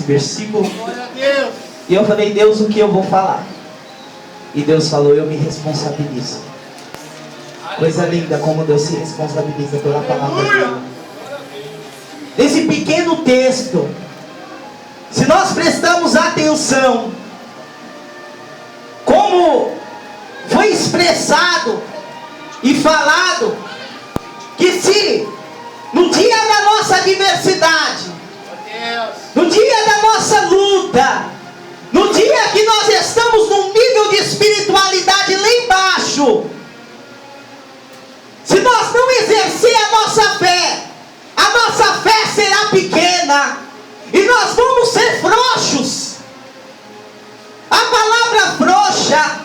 versículo. Glória a Deus. E eu falei, Deus, o que eu vou falar? E Deus falou, eu me responsabilizo. Coisa linda como Deus se responsabiliza pela palavra dele. Nesse pequeno texto, se nós prestamos atenção, como foi expressado e falado, que se no dia da nossa adversidade, no dia da nossa luta, no dia que nós estamos num nível de espiritualidade lá embaixo, se nós não exercer a nossa fé será pequena, e nós vamos ser frouxos. A palavra frouxa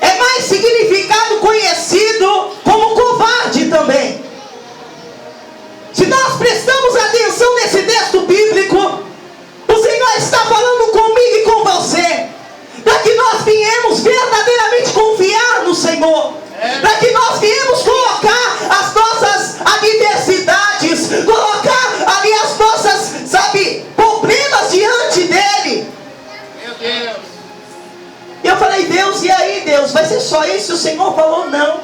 é mais significado conhecido como covarde também. Se nós prestamos atenção nesse texto bíblico, o Senhor está falando comigo e com você, para que nós viemos verdadeiramente confiar no Senhor, para que nós viemos colocar as nossas adversidades, colocar ali as nossas, problemas diante dele. Meu Deus. E eu falei, Deus, e aí, Deus, vai ser só isso? O Senhor falou, não.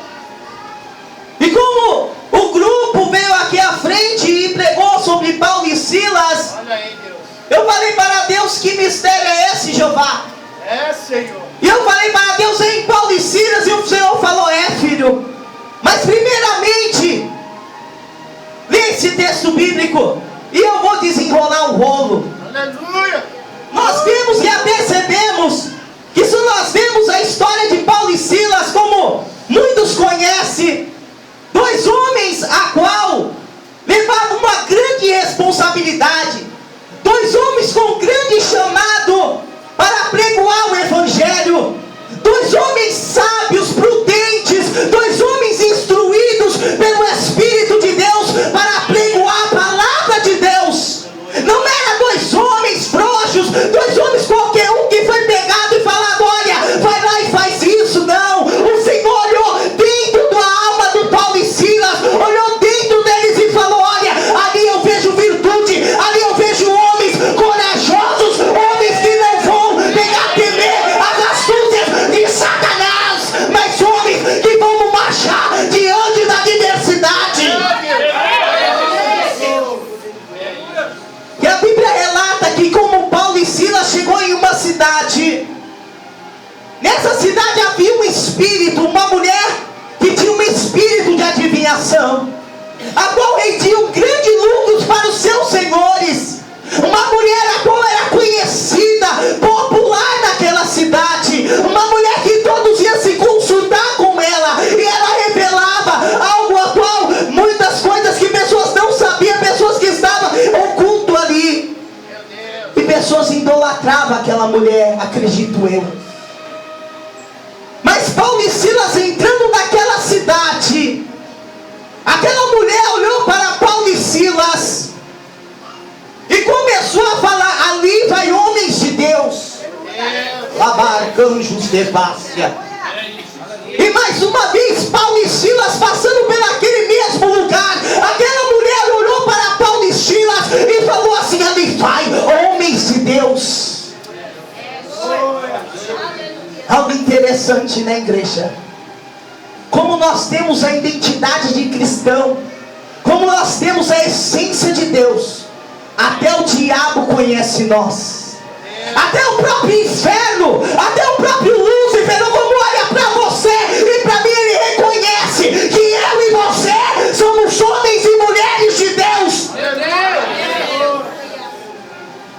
E como o grupo veio aqui à frente e pregou sobre Paulo e Silas, Olha aí, Deus. eu falei para Deus, que mistério é esse, Jeová? É, Senhor. E eu falei para Deus, em Paulo e Silas, e o Senhor falou, filho. Mas primeiramente, lê esse texto bíblico, e eu vou desenrolar o rolo. Aleluia. Nós vimos e percebemos que se nós vemos a história de Paulo e Silas, como muitos conhecem, dois homens a qual levavam uma grande responsabilidade, dois homens com grande chamado para pregoar o Evangelho, dois homens sábios, prudentes, dois homens instruídos pelo Espírito de Deus para pregoar a palavra de Deus. Não eram dois homens frouxos, dois homens qualquer um que foi pegado e falado, olha, vai lá e faz isso. Não, o Senhor olhou dentro da alma do Paulo e Silas, olhou dentro deles e falou, olha, ali eu vejo virtude, ali eu vejo homens corajosos, homens que não vão temer as astúcias de Satanás, mas homens que vão marchar diante da adversidade. E a Bíblia relata que como Paulo e Silas chegou em uma cidade, nessa cidade havia um espírito, uma mulher que tinha um espírito de adivinhação, a qual rendia um grande lucros para os seus senhores, uma mulher a qual era conhecida, popular naquela cidade, uma mulher que todos iam se consultar com ela, e ela revelava algo a qual, muitas coisas que pessoas não sabiam, pessoas que estavam oculto ali, e pessoas idolatravam aquela mulher, acredito eu. Mas Paulo e Silas entrando naquela cidade, aquela mulher olhou para Paulo e Silas e começou a falar, ali vai homens de Deus, labarcanjos de Bácia. E mais uma vez Paulo e Silas passando por aquele mesmo lugar, aquela mulher olhou para Paulo e Silas e falou assim, ali vai homens de Deus. Algo interessante na igreja, como nós temos a identidade de cristão, como nós temos a essência de Deus, até o diabo conhece nós, até o próprio inferno, até o próprio Lúcifer, como olha para você e para mim, ele reconhece que eu e você somos homens e mulheres de Deus.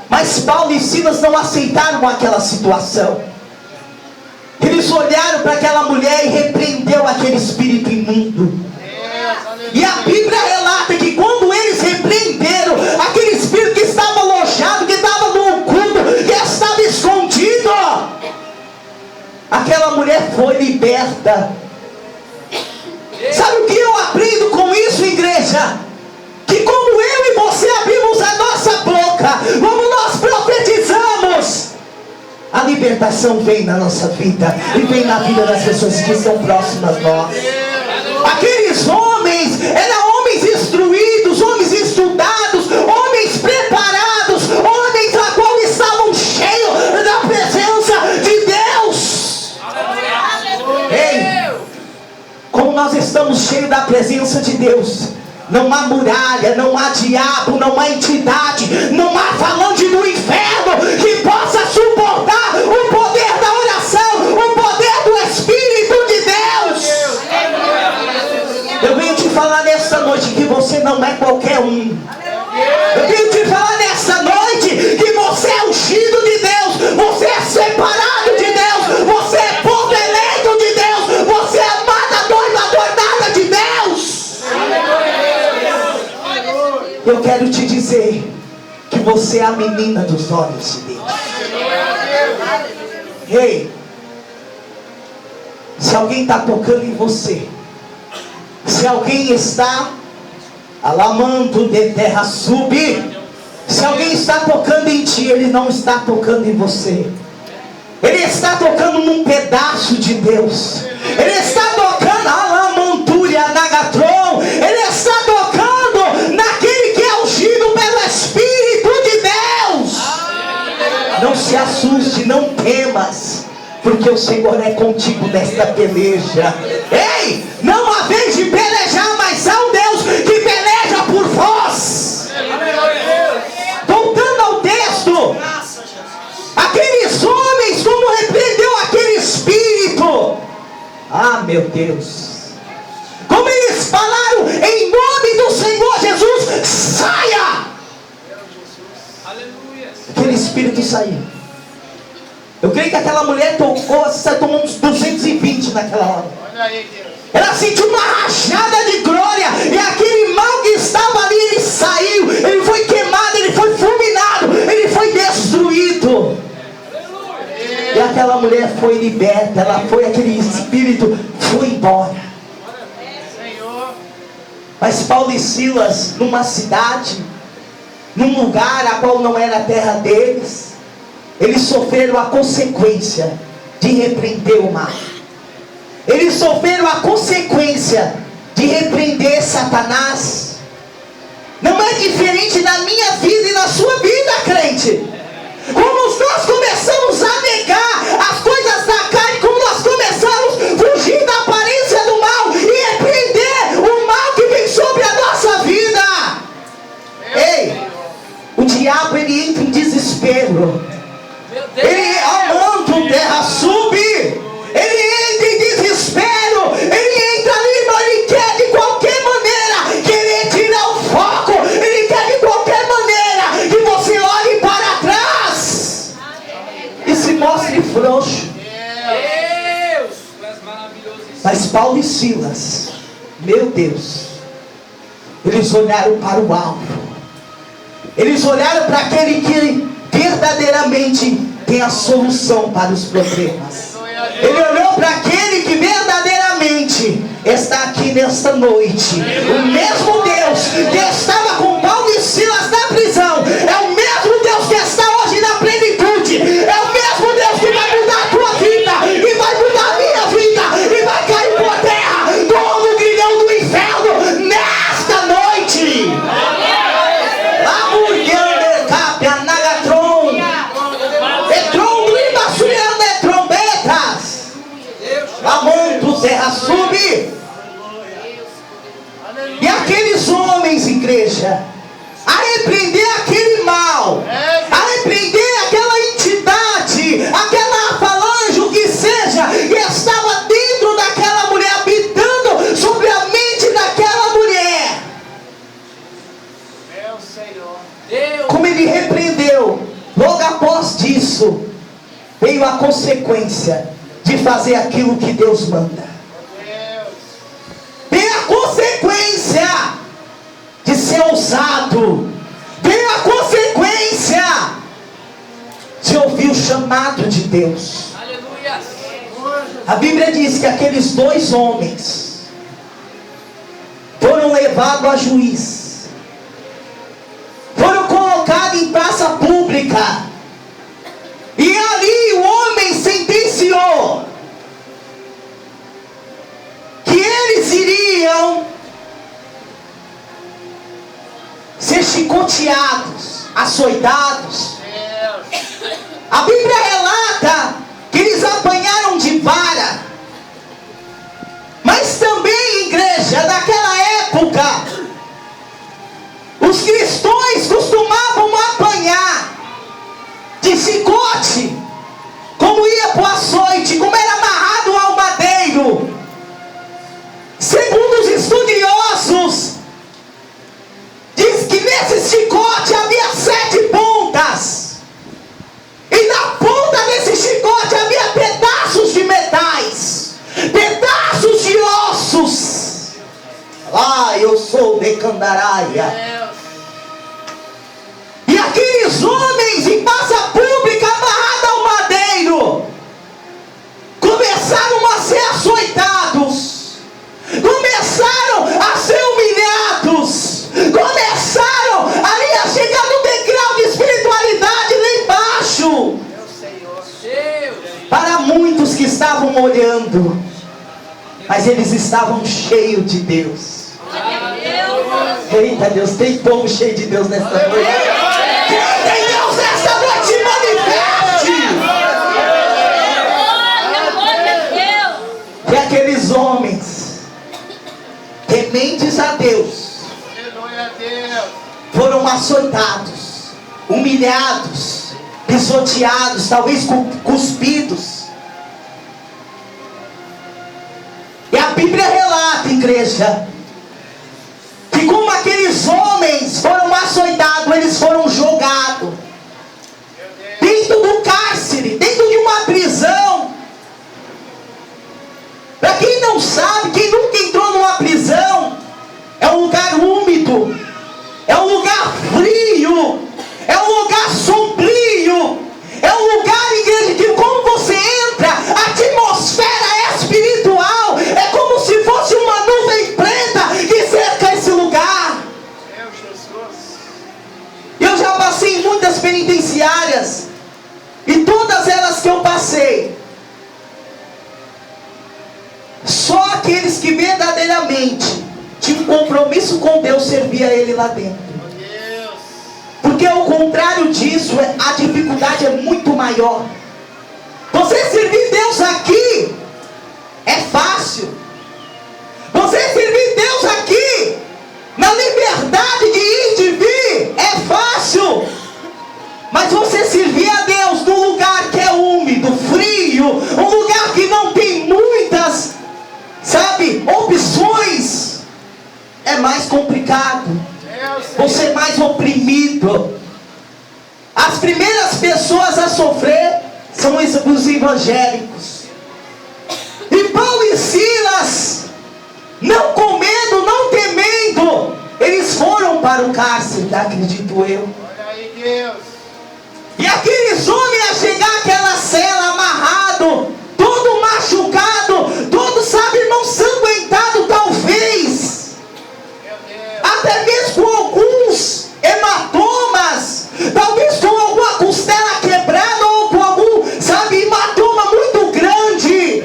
Mas Paulo e Silas não aceitaram aquela situação. Eles olharam para aquela mulher e repreendeu aquele espírito imundo. E a Bíblia relata que quando eles repreenderam aquele espírito que estava alojado, que estava no oculto, que estava escondido, aquela mulher foi liberta. Sabe o que eu aprendo com isso, igreja? Que como eu e você abrimos a nossa boca, como nós profetizamos, a libertação vem na nossa vida e vem na vida das pessoas que estão próximas a nós. Aqueles homens eram homens instruídos, homens estudados, homens preparados, homens presença de Deus, não há muralha, não há diabo, não há entidade, não há falante do inferno que possa suportar o poder da oração, o poder do Espírito de Deus. Eu venho te falar nesta noite que você não é qualquer um. Eu venho te falar nessa noite que você é ungido de Deus, você é separado de Deus, você é povo eleito de Deus, você é amada, noiva, adornada de Deus. Eu quero te dizer que você é a menina dos olhos de Deus. Ei, se alguém está tocando em você, se alguém está alamando de terra subir, se alguém está tocando em ti, ele não está tocando em você. Ele está tocando num pedaço de Deus. Ele está tocando alamantúria nagatron. Ele está tocando naquele que é ungido pelo Espírito de Deus. Não se assuste, não temas, porque o Senhor é contigo nesta peleja. Ei, não há vez de pelejar, mas há um Deus que peleja por vós. Voltando ao texto, aqueles homens, como repreendeu aquele espírito, ah meu Deus, como eles falaram em nome do Senhor Jesus, saia! Aquele espírito saiu. Eu creio que aquela mulher tomou uns 220 naquela hora. Olha aí, Deus. Ela sentiu uma rachada de glória, e aquele mal que estava ali, ele saiu, ele foi queimado, ele foi fulminado, ele foi destruído. E aquela mulher foi liberta, aquele espírito foi embora. Senhor. Mas Paulo e Silas, numa cidade, num lugar a qual não era a terra deles, eles sofreram a consequência de repreender o mal. Eles sofreram a consequência de repreender Satanás. Não é diferente da minha vida e da sua vida, crente. Como nós começamos a negar as coisas da carne, como nós começamos a fugir da aparência do mal e repreender o mal que vem sobre a nossa vida. Ei, o diabo, ele entra em desespero. Ele amando terra sube. Ele entra em desespero. Ele entra ali, mas ele quer de qualquer maneira querer tirar o foco. Ele quer de qualquer maneira que você olhe para trás e se mostre frouxo. Mas Paulo e Silas, meu Deus, eles olharam para o alvo. Eles olharam para aquele que verdadeiramente tem a solução para os problemas. Ele olhou para aquele que verdadeiramente está aqui nesta noite. O mesmo Deus que estava com Paulo e Silas na prisão é o mesmo Deus que está hoje na plenitude. É o mesmo Deus que vai mudar a tua vida e vai mudar a minha vida e vai cair por terra todo o grilhão do inferno nesta noite. Amonto terra sube. E aqueles homens, igreja, a repreender aquele mal, a repreender aquela entidade, aquela falange, o que seja, que estava dentro daquela mulher, habitando sobre a mente daquela mulher. Meu Senhor. Como ele repreendeu, logo após disso veio a consequência de fazer aquilo que Deus manda. Tem a consequência de ser ousado. Tem a consequência de ouvir o chamado de Deus. Aleluia. A Bíblia diz que aqueles dois homens foram levados a juiz, foram colocados em praça pública. E ali o homem sentenciou que eles iriam ser chicoteados, açoitados. A Bíblia relata que eles apanharam de vara. Mas também, igreja, naquela época, os cristãos costumavam apanhar de chicote, como ia para o açoite, como era amarrado ao madeiro. Segundo os estudiosos, diz que nesse chicote havia 7 pontas, e na ponta desse chicote havia pedaços de metais, pedaços de ossos. Ah, eu sou de Candaraia. E aqueles homens em praça pública, amarrados ao madeiro, começaram a ser açoitados, começaram a ser humilhados, começaram ali a chegar no degrau de espiritualidade lá embaixo. Para muitos que estavam olhando, mas eles estavam cheios de Deus. Eita Deus, tem povo cheio de Deus nesta noite. Quem tem Deus nesta noite, manifeste. E aqueles homens, tementes a Deus, foram açoitados, humilhados, pisoteados, talvez cuspidos. E a Bíblia relata, igreja, que como aqueles homens foram açoitados, eles foram jogados dentro do cárcere, dentro de uma prisão. Para quem não sabe, quem nunca entrou numa prisão, é um lugar úmido, é um lugar frio, é um lugar sombrio, é um lugar, igreja, que como você entra, a atmosfera espiritual é como se fosse uma nuvem preta que cerca esse lugar. Eu já passei em muitas penitenciárias, e todas elas que eu passei, só aqueles que verdadeiramente tinham um compromisso com Deus servia Ele lá dentro. Porque ao contrário disso, a dificuldade é muito maior. Você servir Deus aqui é fácil. Você servir Deus aqui na liberdade de ir e de vir é fácil. Mas você servir a Deus num lugar que é úmido, frio, um lugar que não tem muitas, opções, é mais complicado. Você é mais oprimido. As primeiras pessoas a sofrer são os evangélicos. E Paulo e Silas, não com medo, não temendo, eles foram para o cárcere, acredito eu. Olha aí, Deus. E aqueles homens a chegar àquela cela amarrado, todo machucado, todo, irmão, sanguentado talvez, até mesmo com alguns hematomas, talvez com alguma costela quebrada, ou com algum, hematoma muito grande.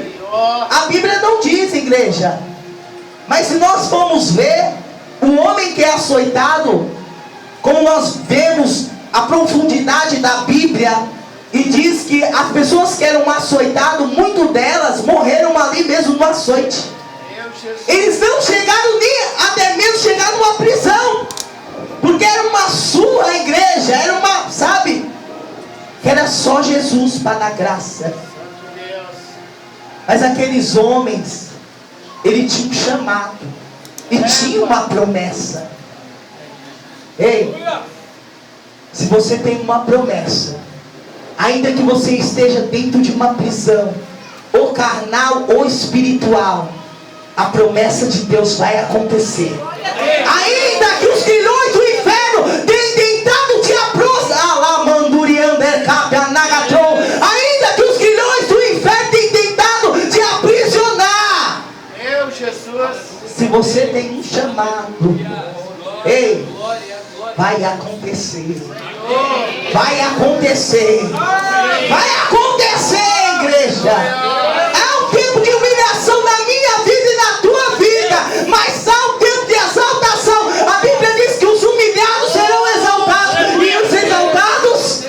A Bíblia não diz, igreja, mas se nós formos ver, o homem que é açoitado, como nós vemos a profundidade da Bíblia, e diz que as pessoas que eram açoitadas, muito delas morreram ali mesmo no açoite. Eles não chegaram nem até mesmo chegar numa prisão, porque era uma surra, igreja, era uma, que era só Jesus para dar graça. Mas aqueles homens, ele tinha um chamado e tinha uma promessa. Ei, se você tem uma promessa, ainda que você esteja dentro de uma prisão, ou carnal ou espiritual, a promessa de Deus vai acontecer. Ainda que os grilhões do inferno tenham tentado te ainda que os grilhões do inferno tenham tentado te aprisionar, Meu Jesus, se você tem um chamado, ei, vai acontecer. Vai acontecer. Vai acontecer, igreja. É um tempo de humilhação na minha vida e na tua vida, mas há um tempo de exaltação. A Bíblia diz que os humilhados serão exaltados e os exaltados.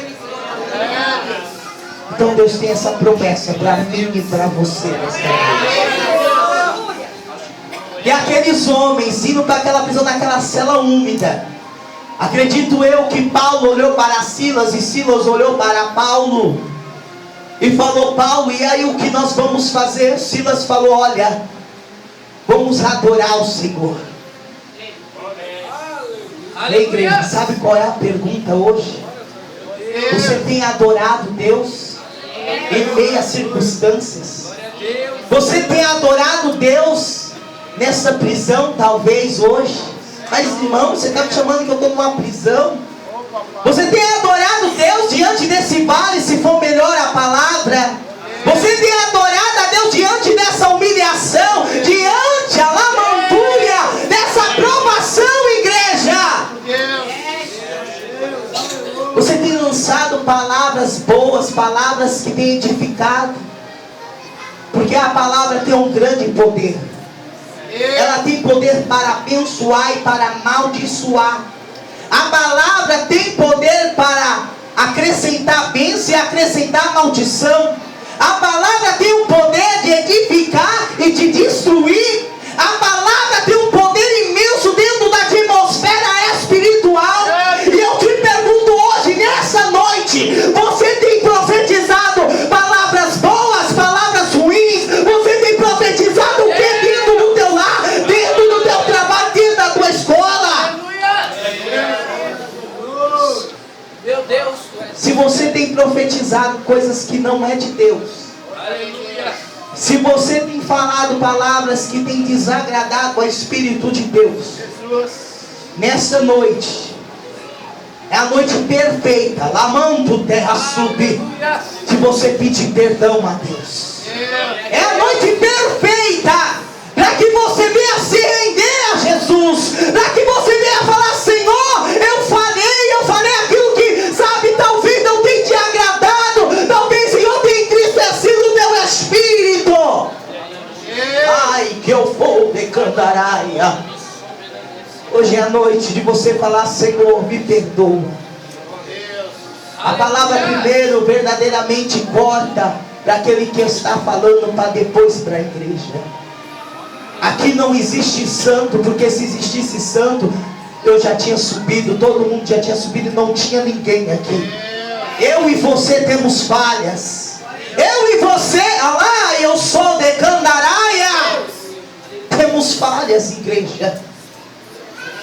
Então Deus tem essa promessa para mim e para você. E aqueles homens indo para aquela prisão, naquela cela úmida, Acredito eu que Paulo olhou para Silas e Silas olhou para Paulo e falou: Paulo, e aí o que nós vamos fazer? Silas falou: olha, vamos adorar o Senhor. Ei, igreja, sabe qual é a pergunta hoje? Você tem adorado Deus em meio às circunstâncias? Você tem adorado Deus nessa prisão, talvez hoje? Mas irmão, você está me chamando que eu estou numa prisão? Você tem adorado Deus diante desse vale, se for melhor a palavra? Você tem adorado a Deus diante dessa humilhação, diante a lamantúria, dessa provação, igreja? Você tem lançado palavras boas, palavras que têm edificado? Porque a palavra tem um grande poder. Ela tem poder para abençoar e para amaldiçoar. A palavra tem poder para acrescentar bênção e acrescentar maldição. A palavra tem o poder de edificar e de destruir. A palavra tem um poder imenso dentro da atmosfera espiritual. E eu te pergunto hoje, nessa noite, você tem profetizado palavras boas, palavras ruins? Você tem profetizado o que dentro do teu lar, dentro do teu trabalho, dentro da tua escola? Meu Deus. Se você tem profetizado coisas que não é de Deus, se você tem falado palavras que têm desagradado ao Espírito de Deus, nessa noite é a noite perfeita, lamando terra subir, de você pedir perdão a Deus. É a noite perfeita para que você venha se render a Jesus, para que você venha falar: Senhor, eu falei aquilo que, sabe, talvez não tenha te agradado, talvez, Senhor, tenha entristecido o teu espírito. Ai, que eu vou de Candaraia. Hoje é a noite de você falar: Senhor, me perdoa. A palavra primeiro verdadeiramente corta para aquele que está falando, para depois para a igreja. Aqui não existe santo, porque se existisse santo, eu já tinha subido, todo mundo já tinha subido e não tinha ninguém aqui. Eu e você temos falhas. Eu e você, alá, eu sou de Candaraia. Temos falhas, igreja.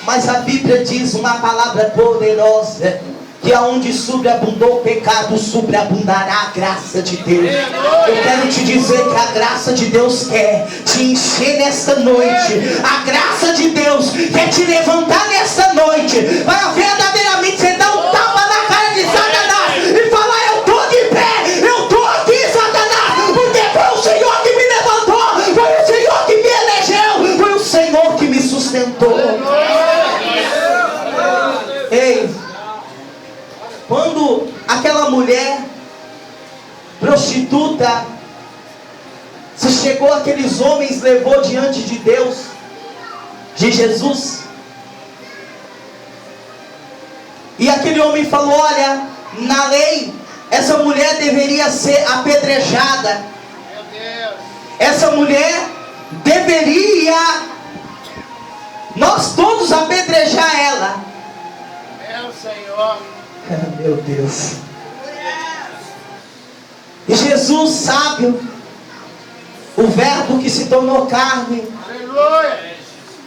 Mas a Bíblia diz uma palavra poderosa: que aonde sobreabundou o pecado, sobreabundará a graça de Deus. Eu quero te dizer que a graça de Deus quer te encher nesta noite. A graça de Deus quer te levantar nesta noite, para verdadeiramente você dar um tapa na cara de Satanás e falar: eu estou de pé, eu estou aqui, Satanás, porque foi o Senhor que me levantou, foi o Senhor que me elegeu, foi o Senhor que me sustentou. Ei, quando aquela mulher prostituta se chegou, aqueles homens levou diante de Deus, de Jesus, e aquele homem falou: olha, na lei essa mulher deveria ser apedrejada. Essa mulher deveria, nós todos apedrejar ela. Meu Senhor. Meu Deus. E Jesus, sábio, o verbo que se tornou carne, Aleluia.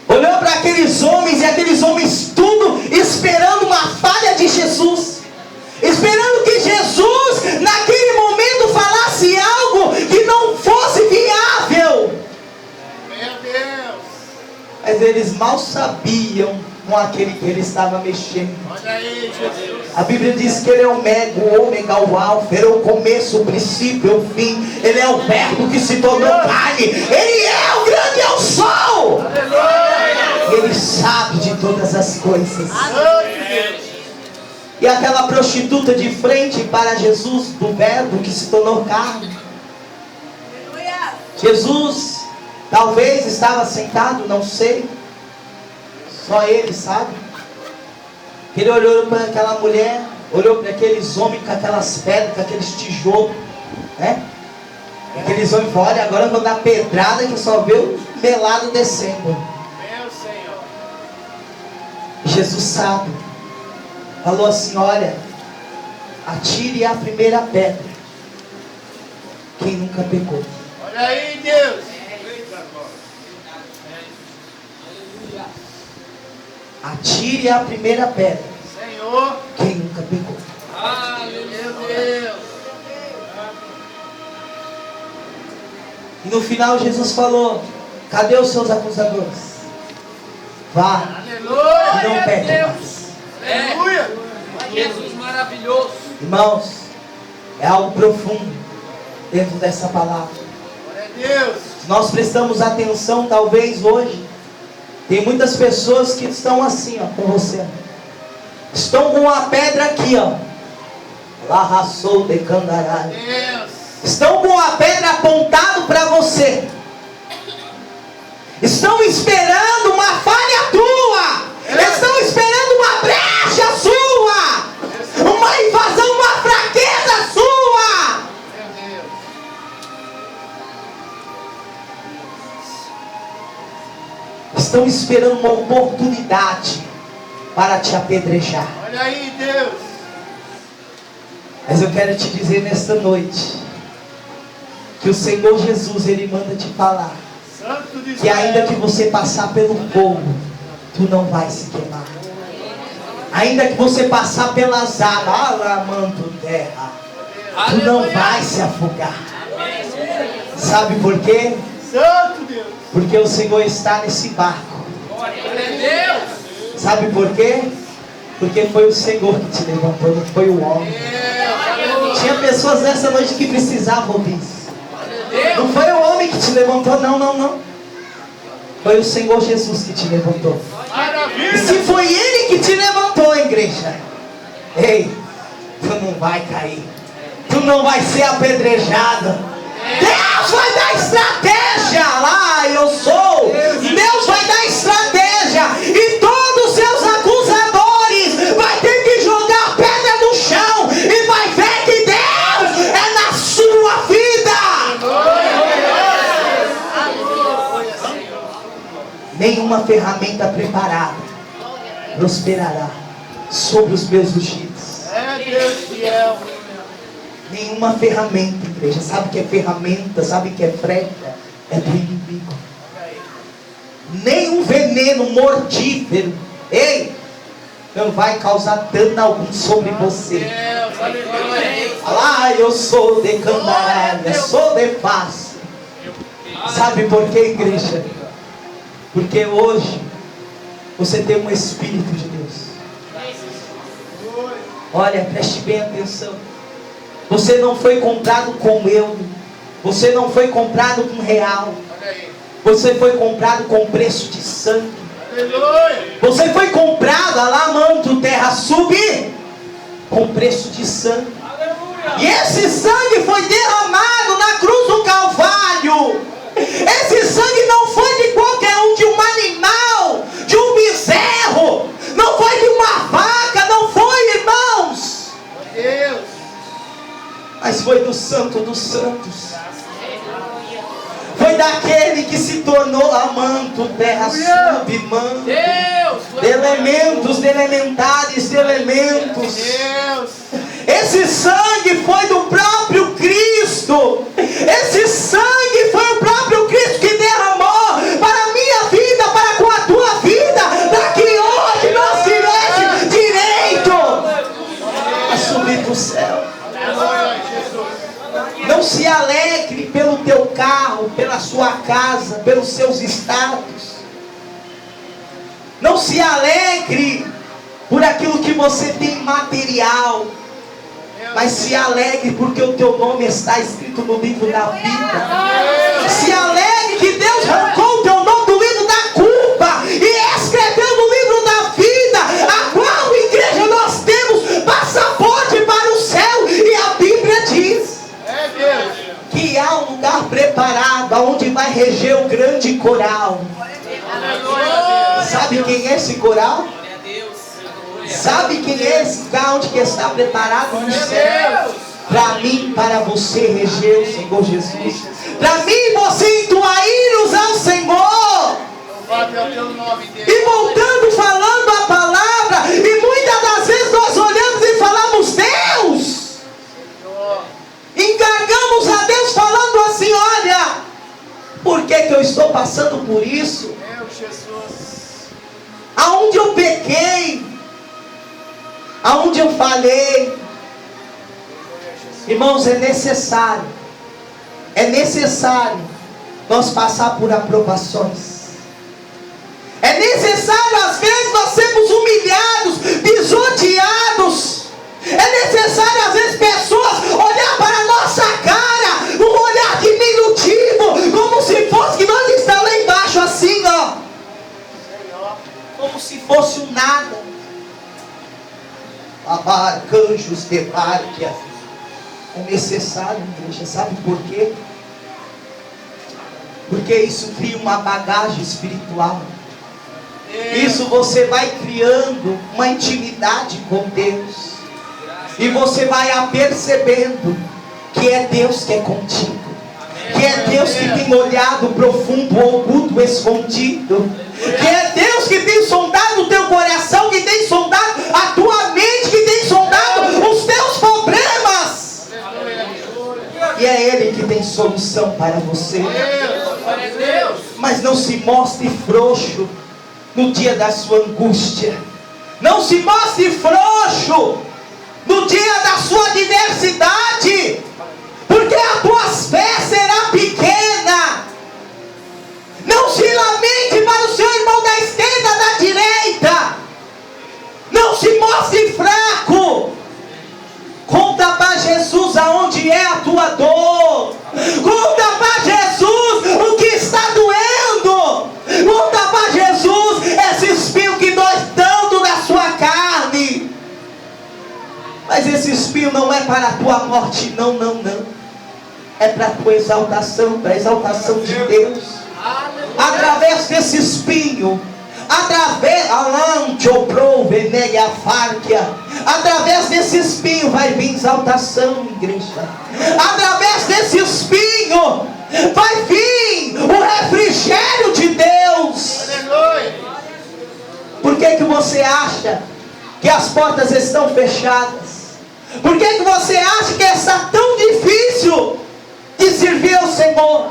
olhou para aqueles homens, e aqueles homens tudo esperando uma falha de Jesus, esperando que Jesus naquele momento falasse algo que não fosse viável. Meu Deus. Mas eles mal sabiam com aquele que ele estava mexendo. Olha aí, Jesus. A Bíblia diz que ele é o mega, o ômega, o alfa, ele é o começo, o princípio, o fim. Ele é o verbo que se tornou carne. Ele é o grande eu sou. E ele sabe de todas as coisas. E aquela prostituta de frente para Jesus, do verbo que se tornou carne. Jesus talvez estava sentado, não sei. Só ele sabe. Ele olhou para aquela mulher, olhou para aqueles homens com aquelas pedras, com aqueles tijolos, né? E aqueles homens falaram: olha, agora eu vou dar pedrada que só vê o melado descendo. Meu Senhor. E Jesus sabe falou assim: olha, atire a primeira pedra quem nunca pecou. Olha aí, Deus. Atire a primeira pedra Senhor. quem nunca pecou. Meu Deus. E no final Jesus falou: cadê os seus acusadores? Vá e Aleluia. não peque mais. Aleluia. Jesus maravilhoso. Irmãos, é algo profundo dentro dessa palavra. Glória a Deus. Se nós prestamos atenção, talvez hoje, tem muitas pessoas que estão assim, ó, com você. Estão com a pedra aqui, ó. Larraçou de candaralho. Deus. Estão com a pedra apontado para você. Estão esperando uma falha tua. Estão esperando uma brecha sua. Uma invasão, uma fraqueza sua. Meu Deus. Estão esperando uma oportunidade para te apedrejar. Olha aí, Deus. Mas eu quero te dizer nesta noite que o Senhor Jesus, Ele manda te falar Santo de que ainda que você passar pelo fogo, tu não vai se queimar. Ainda que você passar pelas águas, alamando terra, tu não vai se afogar. Sabe por quê? Santo Deus. Porque o Senhor está nesse barco. Glória a Deus. Sabe por quê? Porque foi o Senhor que te levantou, não foi o homem. Tinha pessoas nessa noite que precisavam ouvir isso. Não foi o homem que te levantou, não, não, não. Foi o Senhor Jesus que te levantou. E Maravilha. se foi Ele que te levantou, igreja, ei, tu não vai cair. Tu não vai ser apedrejado. Deus vai dar estratégia. Lá eu sou. Deus vai dar estratégia. E todos os seus acusadores vai ter que jogar a pedra no chão. E vai ver que Deus é na sua vida. Nenhuma ferramenta preparada prosperará sobre os meus ungidos. É Deus fiel. Nenhuma ferramenta, igreja. Sabe o que é ferramenta? Sabe o que é frecha? É do inimigo. Nenhum veneno mortífero, ei, não vai causar dano algum sobre você. Deus, aleluia. Ah, eu sou de candaralha, sou de paz. Sabe por quê, igreja? Porque hoje você tem um Espírito de Deus. Olha, preste bem atenção. Você não foi comprado com euro. Você não foi comprado com real. Olha aí. Você foi comprado com preço de sangue. Aleluia. Você foi comprado, alamanto, terra, subir com preço de sangue. E esse sangue foi derramado na cruz do Calvário. Esse sangue não foi de qualquer um, de um animal, de um bezerro, não foi de uma vaca, não foi, irmãos, Deus. mas foi do Santo dos Santos. Foi daquele que se tornou amanto, terra, submanto, Deus. de elementos, de elementares, de elementos. Deus. Esse sangue foi do próprio Cristo. Esse sangue foi o próprio Cristo que derramou para a minha vida, para com a tua vida, para que hoje nós tivéssemos direito a subir para o céu. Aleluia, Jesus. Não se alegre pelo teu carro, pela sua casa, pelos seus status. Não se alegre por aquilo que você tem material. Mas se alegre porque o teu nome está escrito no livro da vida. Se alegre que Deus arrancou o teu nome do livro da culpa e escreveu no livro da vida, a qual, igreja, nós temos passaporte para o céu. E a Bíblia diz É Deus. que há um lugar preparado onde vai reger o grande coral. Aleluia. Sabe quem é esse coral? Sabe quem é esse lugar onde que está preparado no céu? Para mim, para você reger o Senhor Jesus. Para mim e você entoar-nos ao Senhor. Louvado é o teu nome, Deus. E voltando, falando a palavra, e muitas das vezes nós estou passando por isso? Meu Jesus. Aonde eu pequei? Aonde eu falhei? Irmãos, é necessário nós passar por aprovações. É necessário, às vezes, nós sermos humilhados, pisoteados. É necessário, às vezes, pessoas olhar para a nossa cara, um olhar diminutivo, como se fosse que nós estamos lá embaixo assim, ó. Como se fosse um nada. Arcanjos de Párquia. É necessário, igreja, sabe por quê? Porque isso cria uma bagagem espiritual. Isso você vai criando uma intimidade com Deus. E você vai apercebendo que é Deus que é contigo. Que é Deus que tem olhado profundo, oculto, escondido. Que é Deus que tem sondado o teu coração, que tem sondado a tua mente, que tem sondado os teus problemas. E é Ele que tem solução para você. Mas não se mostre frouxo no dia da sua angústia. Não se mostre frouxo no dia da sua adversidade, porque a tua fé será pequena. Não se lamente para o seu irmão da esquerda, da direita. Não se mostre fraco. Conta para Jesus aonde é a tua dor. Conta para Jesus o que está doendo. Conta para Jesus esse espinho que dói tanto na sua carne. Mas esse espinho não é para a tua morte, não. É para a tua exaltação, para a exaltação de Deus. Através desse espinho, através desse espinho vai vir exaltação, igreja. Através desse espinho vai vir o refrigério de Deus. Por que você acha que as portas estão fechadas? Por que você acha que está tão difícil de servir ao Senhor?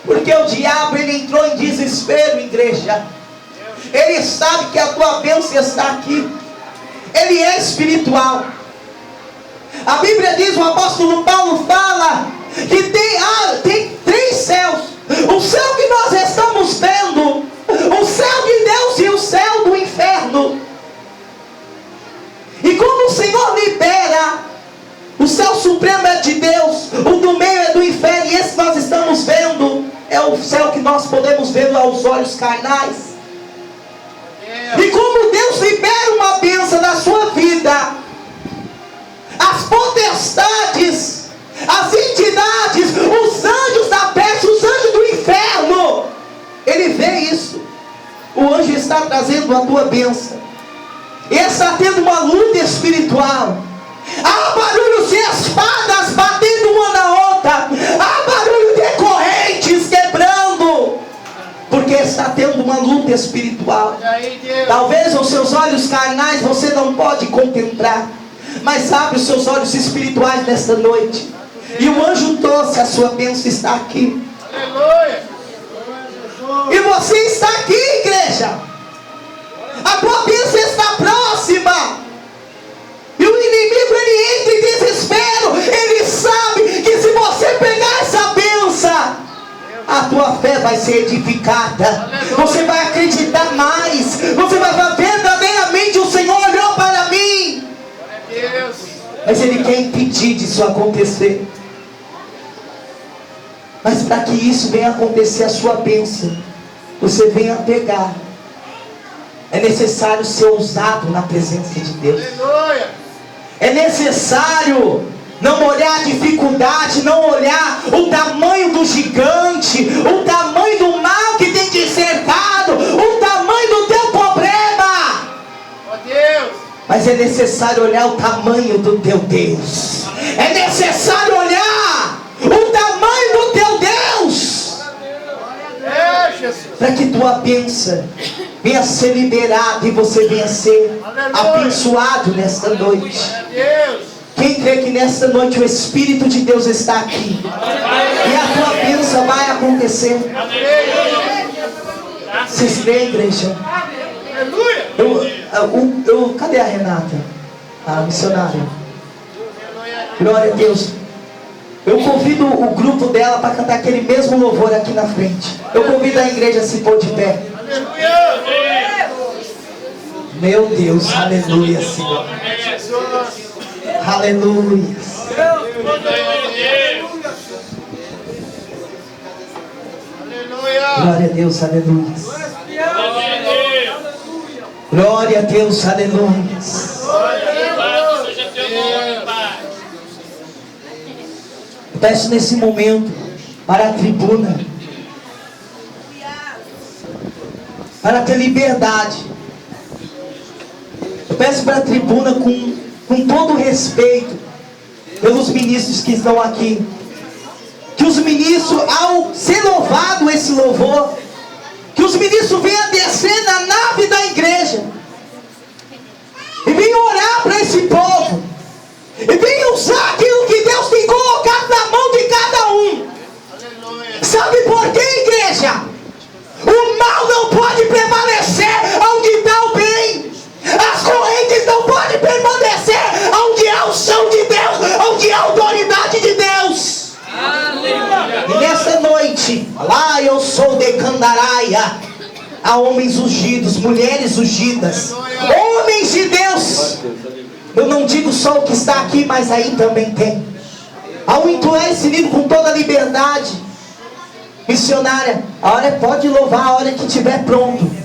Porque o diabo, ele entrou em desespero, igreja. Ele sabe que a tua bênção está aqui. Ele é espiritual. A Bíblia diz, o apóstolo Paulo fala que tem três céus. O céu que nós estamos vendo, o céu de Deus e o céu do inferno. E quando o Senhor libera, o céu supremo é de Deus, o do meio é do inferno, e esse nós estamos vendo é o céu que nós podemos ver aos olhos carnais. E como Deus libera uma bênção na sua vida, as potestades, as entidades, os anjos da peste, os anjos do inferno, ele vê isso. O anjo está trazendo a tua bênção, e está tendo uma luta espiritual. Há barulhos de espadas batendo uma na outra, há barulho de correntes quebrando, porque está tendo uma luta espiritual. Talvez os seus olhos carnais você não pode contemplar, mas abre os seus olhos espirituais nesta noite, e o anjo trouxe a sua bênção, está aqui. Aleluia. E você está aqui, igreja. A tua bênção está próxima. E o inimigo, ele entra em desespero. Ele sabe que se você pegar essa bênção, a tua fé vai ser edificada. Você vai acreditar mais. Você vai falar, verdadeiramente o Senhor olhou para mim. Mas ele quer impedir disso acontecer. Mas para que isso venha acontecer, a sua bênção, você venha pegar, é necessário ser ousado na presença de Deus. É necessário não olhar a dificuldade, não olhar o tamanho do gigante, o tamanho do mal que tem te cercado, o tamanho do teu problema. Mas é necessário olhar o tamanho do teu Deus. É necessário olhar o tamanho do teu Deus, para que tua bênção venha ser liberada e você venha ser abençoado nesta noite. Quem crer que nesta noite o Espírito de Deus está aqui. E a tua bênção vai acontecer. Vocês creem, igreja? Cadê a Renata? A missionária. Glória a Deus. Eu convido o grupo dela para cantar aquele mesmo louvor aqui na frente. Eu convido a igreja a se pôr de pé. Meu Deus, aleluia, Senhor. Aleluia. Glória a Deus, aleluia. Glória a Deus, aleluia. Eu peço nesse momento para a tribuna, para ter liberdade. Eu peço para a tribuna com todo respeito pelos ministros que estão aqui, que os ministros, ao ser louvado esse louvor, que os ministros venham descer na nave da igreja e venham orar para esse povo e venham usar aquilo que Deus tem colocado na mão de cada um. Sabe por quê, igreja? O mal não pode prevalecer onde está o bem. As correntes não podem permanecer onde há o chão de Deus, onde há a autoridade de Deus. E nessa noite, lá eu sou de Candaraia, há homens ungidos, mulheres ungidas, homens de Deus. Eu não digo só o que está aqui, mas aí também tem. Ao entoar esse livro com toda a liberdade, missionária, a hora pode louvar a hora que estiver pronto.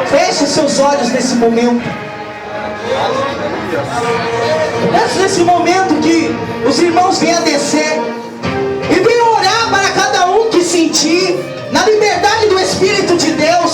Feche seus olhos nesse momento. Peço nesse momento que os irmãos venham descer e venham orar para cada um que sentir, na liberdade do Espírito de Deus.